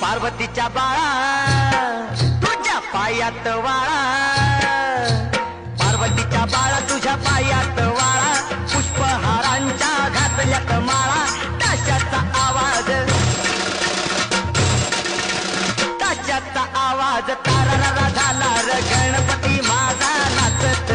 पार्वतीच्या बाळा तुझ्या पायात वाळा, पार्वतीच्या बाळा तुझ्या पायात वाळा, पुष्पहारांच्या घातल्यात माळा, ताशाचा आवाज, ताशाचा आवाज तारारा झाला र गणपती माझा नाचत